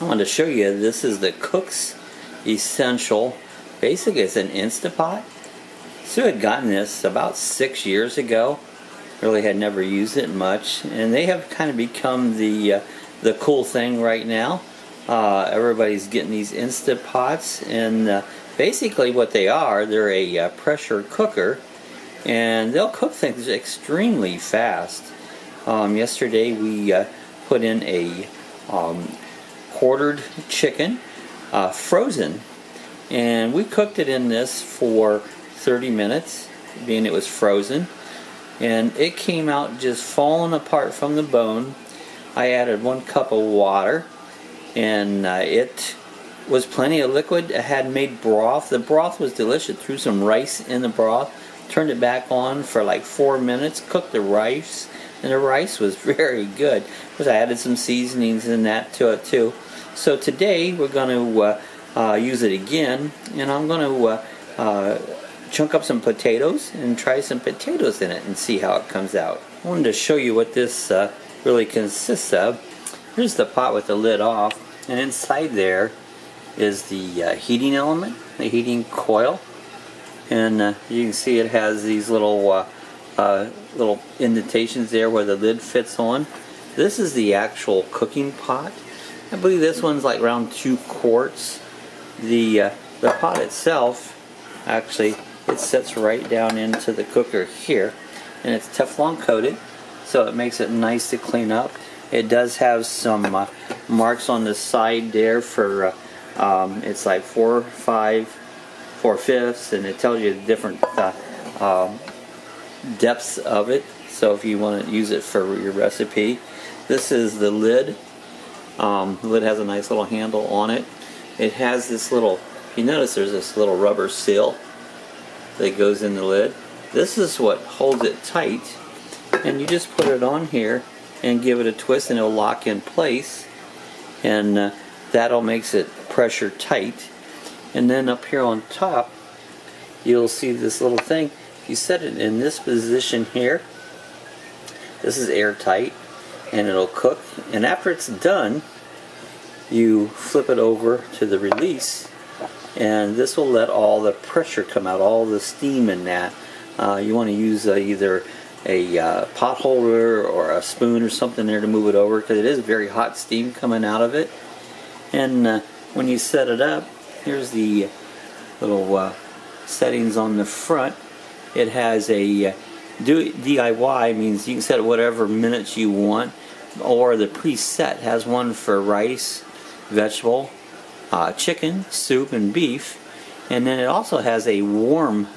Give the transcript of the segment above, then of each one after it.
I wanted to show you, this is the Cook's Essential. Basically it's an Insta-Pot. Sue had gotten this about 6 years ago. Really had never used it much, and they have kind of become the cool thing right now. Everybody's getting these Insta-Pots, and basically what they are, they're a pressure cooker, and they'll cook things extremely fast. Yesterday we put in a quartered chicken, frozen, and we cooked it in this for 30 minutes, being it was frozen, and it came out just falling apart from the bone. I added 1 cup of water, and it was plenty of liquid. It had made broth. The broth was delicious. Threw some rice in the broth, turned it back on for like 4 minutes, cooked the rice, and the rice was very good because I added some seasonings in that to it too. So today we're going to use it again, and I'm going to chunk up some potatoes and try some potatoes in it and see how it comes out. I wanted to show you what this really consists of. Here's the pot with the lid off, and inside there is the heating element, the heating coil, and you can see it has these little little indentations there where the lid fits on. This is the actual cooking pot. I believe this one's like around 2 quarts. The pot itself, actually, it sits right down into the cooker here, and it's Teflon coated, so it makes it nice to clean up. It does have some marks on the side there for it's like 4, 5, 4/5, and it tells you the different depths of it, so if you want to use it for your recipe. This is the lid. The lid has a nice little handle on it. It has this little, if you notice, there's this little rubber seal that goes in the lid. This is what holds it tight, and you just put it on here and give it a twist, and it'll lock in place, and that'll makes it pressure tight. And then up here on top you'll see this little thing. You set it in this position here. This is airtight, and it'll cook, and after it's done you flip it over to the release, and this will let all the pressure come out, all the steam in that. You want to use either a pot holder or a spoon or something there to move it over, because it is very hot steam coming out of it. And when you set it up, here's the little settings on the front. It has a DIY, means you can set it whatever minutes you want, or the preset has one for rice, vegetable, chicken, soup, and beef. And then it also has a warm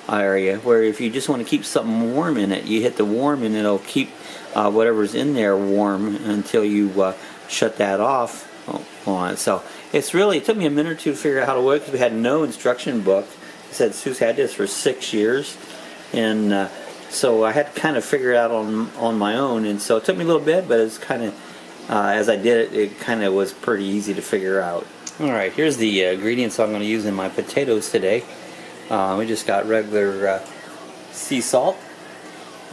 area where if you just want to keep something warm in it, you hit the warm and it'll keep whatever's in there warm until you shut that off on it. So it's really, it took me a minute or two to figure out how to work because we had no instruction book. It said Sue's had this for 6 years, and so I had to kind of figure it out on my own, and so it took me a little bit, but it's kind of as I did it, it kind of was pretty easy to figure out. Alright, here's the ingredients I'm going to use in my potatoes today. We just got regular sea salt,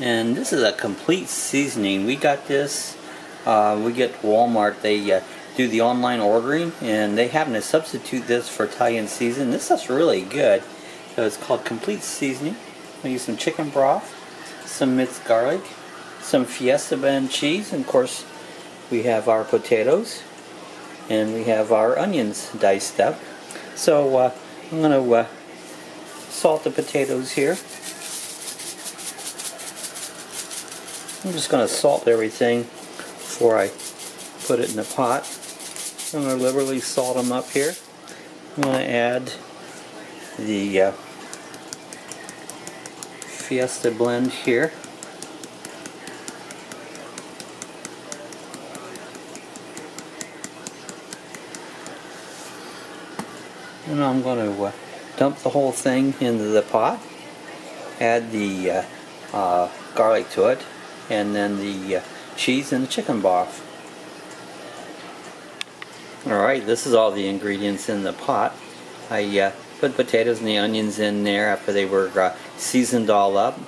and this is a complete seasoning. We got this, we get Walmart, they do the online ordering, and they happen to substitute this for Italian seasoning. This stuff's really good. So it's called complete seasoning. We use some chicken broth, some minced garlic, some Fiesta blend cheese, and of course we have our potatoes, and we have our onions diced up. So I'm going to salt the potatoes here. I'm just going to salt everything before I put it in the pot. I'm going to liberally salt them up here. I'm going to add the Fiesta blend here. And I'm going to dump the whole thing into the pot, add the garlic to it, and then the cheese and the chicken broth. Alright, this is all the ingredients in the pot. I put the potatoes and the onions in there after they were seasoned all up.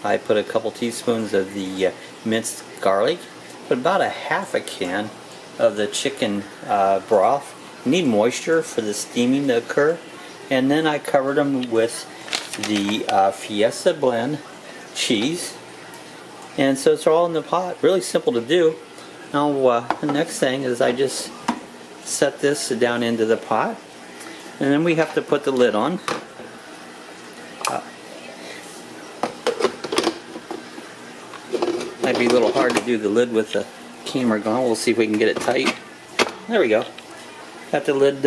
I put a couple teaspoons of the minced garlic, put about a half a can of the chicken broth. You need moisture for the steaming to occur. And then I covered them with the Fiesta blend cheese. And so it's all in the pot. Really simple to do. Now the next thing is I just set this down into the pot. And then we have to put the lid on. Might be a little hard to do the lid with the camera gone. We'll see if we can get it tight. There we go. Got the lid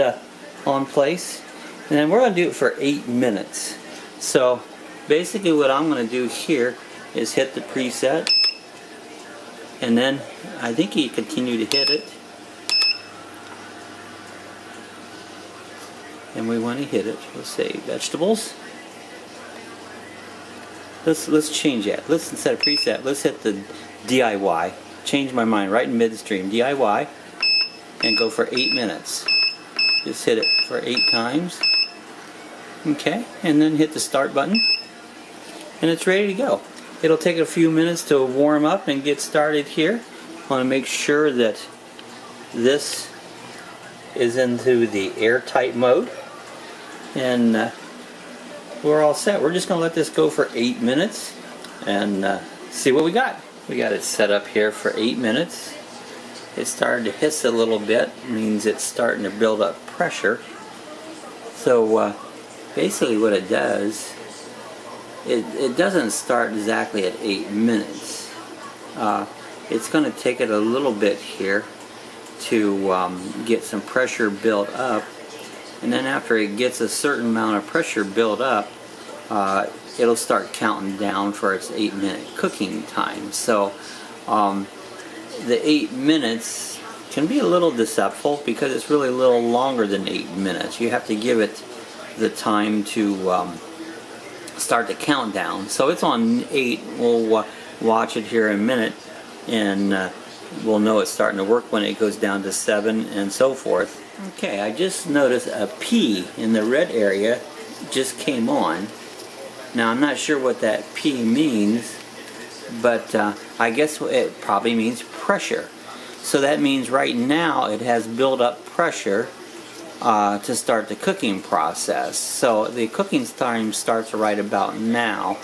on place. And then we're going to do it for 8 minutes. So basically what I'm going to do here is hit the preset. And then I think you continue to hit it. And we want to hit it. Let's say vegetables. Let's change that. Let's, instead of preset, let's hit the DIY. Change my mind right in midstream. DIY. And go for 8 minutes. Just hit it for 8 times. Okay, and then hit the start button. And it's ready to go. It'll take a few minutes to warm up and get started here. I want to make sure that this is into the airtight mode. And we're all set. We're just going to let this go for 8 minutes and see what we got. We got it set up here for 8 minutes. It started to hiss a little bit. It means it's starting to build up pressure. So basically what it does, it doesn't start exactly at 8 minutes. It's going to take it a little bit here to get some pressure built up. And then after it gets a certain amount of pressure built up, it'll start counting down for its 8-minute cooking time. So the 8 minutes can be a little deceptive because it's really a little longer than 8 minutes. You have to give it the time to start the countdown. So it's on 8. We'll watch it here in a minute and we'll know it's starting to work when it goes down to 7 and so forth. Okay, I just noticed a P in the red area just came on. Now I'm not sure what that P means, but I guess it probably means pressure. So that means right now it has built up pressure to start the cooking process. So the cooking time starts right about now.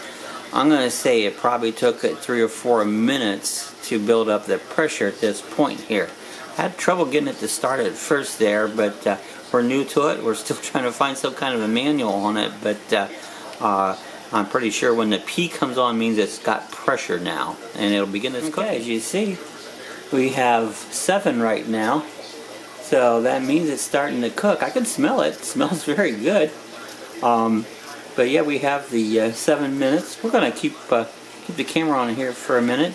I'm going to say it probably took it 3 or 4 minutes to build up the pressure at this point here. I had trouble getting it to start at first there, but we're new to it. We're still trying to find some kind of a manual on it, but I'm pretty sure when the P comes on means it's got pressure now, and it'll begin its cook. As you see, we have 7 right now, so that means it's starting to cook. I can smell it. It smells very good. But yeah, we have the 7 minutes. We're going to keep the camera on here for a minute.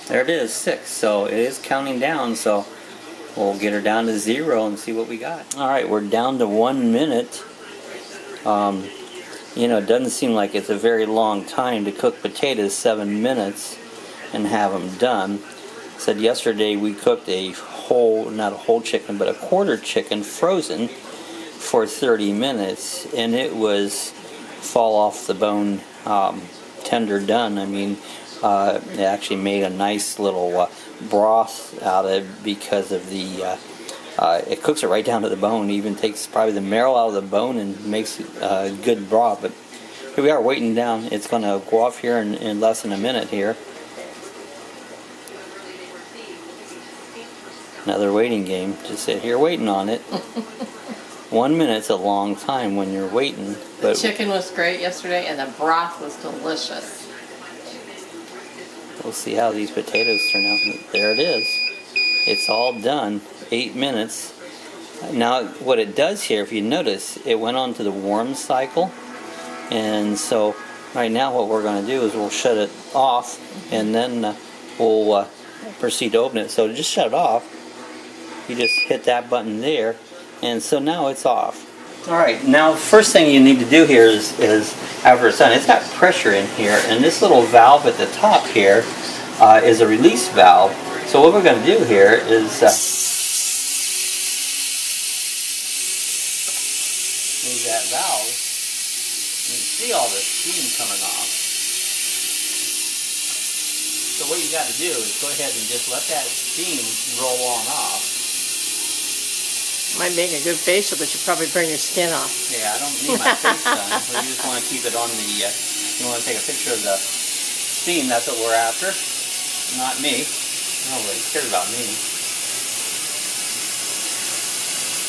There it is, 6. So it is counting down, so we'll get her down to 0 and see what we got. Alright, we're down to 1 minute. You know, it doesn't seem like it's a very long time to cook potatoes, 7 minutes, and have them done. Said yesterday we cooked a whole, not a whole chicken, but a quarter chicken frozen for 30 minutes, and it was fall off the bone tender done. I mean, it actually made a nice little broth out of it because of the it cooks it right down to the bone. It even takes probably the marrow out of the bone and makes a good broth. But here we are waiting down. It's going to go off here in less than a minute here. Another waiting game. Just sit here waiting on it. 1 minute's a long time when you're waiting. The chicken was great yesterday, and the broth was delicious. We'll see how these potatoes turn out. There it is. It's all done. 8 minutes. Now, what it does here, if you notice, it went on to the warm cycle. And so, right now, what we're going to do is we'll shut it off, and then we'll proceed to open it. So, to just shut it off, you just hit that button there, and so now it's off. Alright, now first thing you need to do here is after it's done, it's got pressure in here, and this little valve at the top here is a release valve. So what we're going to do here is move that valve. You can see all the steam coming off. So what you got to do is go ahead and just let that steam roll on off. Might make a good facial, but you probably burn your skin off. Yeah, I don't need my face done. So you just want to keep it on the, you want to take a picture of the steam. That's what we're after. Not me. Nobody cares about me.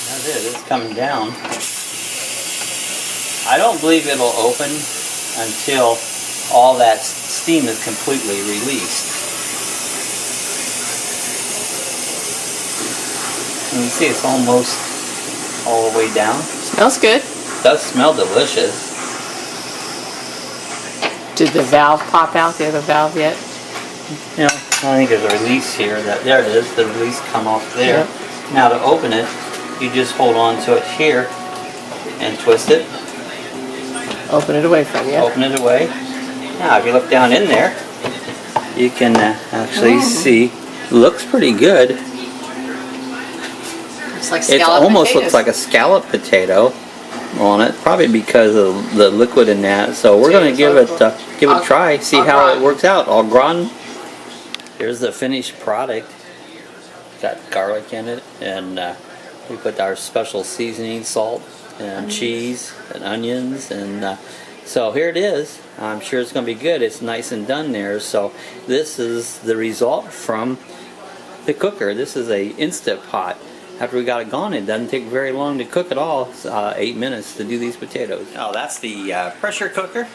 That's it. It's coming down. I don't believe it'll open until all that steam is completely released. You can see it's almost all the way down. Smells good. It does smell delicious. Did the valve pop out? The other valve yet? You know, I think there's a release here. There it is. The release come off there. Yep. Now to open it, you just hold on to it here and twist it. Open it away from you. Open it away. Now if you look down in there, you can actually see. Looks pretty good. Like It almost looks like a scallop potato on it, probably because of the liquid in that. So we're going to give it a try, see how it works out. Au gratin. Here's the finished product. Got garlic in it, and we put our special seasoning, salt, and cheese, and onions, and so here it is. I'm sure it's going to be good. It's nice and done there. So this is the result from the cooker. This is a Insta-Pot. After we got it gone, it doesn't take very long to cook at all. It's 8 minutes to do these potatoes. Oh, that's the pressure cooker.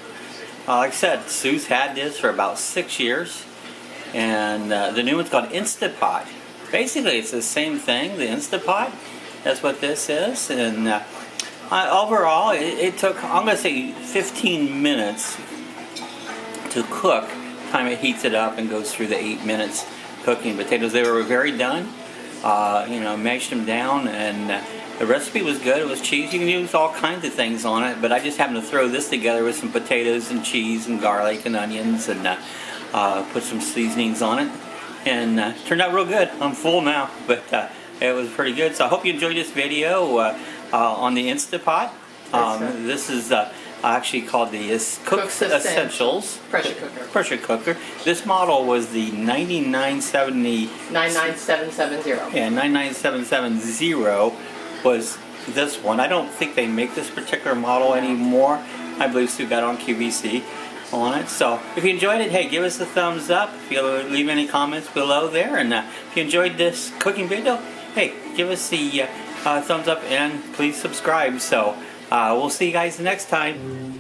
Like I said, Sue's had this for about 6 years. And the new one's called Insta-Pot. Basically, it's the same thing, the Insta-Pot. That's what this is. And overall, it took, I'm going to say, 15 minutes to cook. Time it heats it up and goes through the 8 minutes cooking potatoes. They were very done. You know, mashed them down, and the recipe was good. It was cheese. You can use all kinds of things on it, but I just happened to throw this together with some potatoes and cheese and garlic and onions, and put some seasonings on it, and turned out real good. I'm full now, but it was pretty good. So I hope you enjoyed this video on the Insta-Pot. This is actually called the Cook's Essentials pressure cooker. This model was the 99770. Yeah, 99770 was this one. I don't think they make this particular model anymore. I believe Sue got on QVC on it. So if you enjoyed it, hey, give us a thumbs up. If you leave any comments below there, and if you enjoyed this cooking video, hey, give us the thumbs up and please subscribe. So we'll see you guys next time.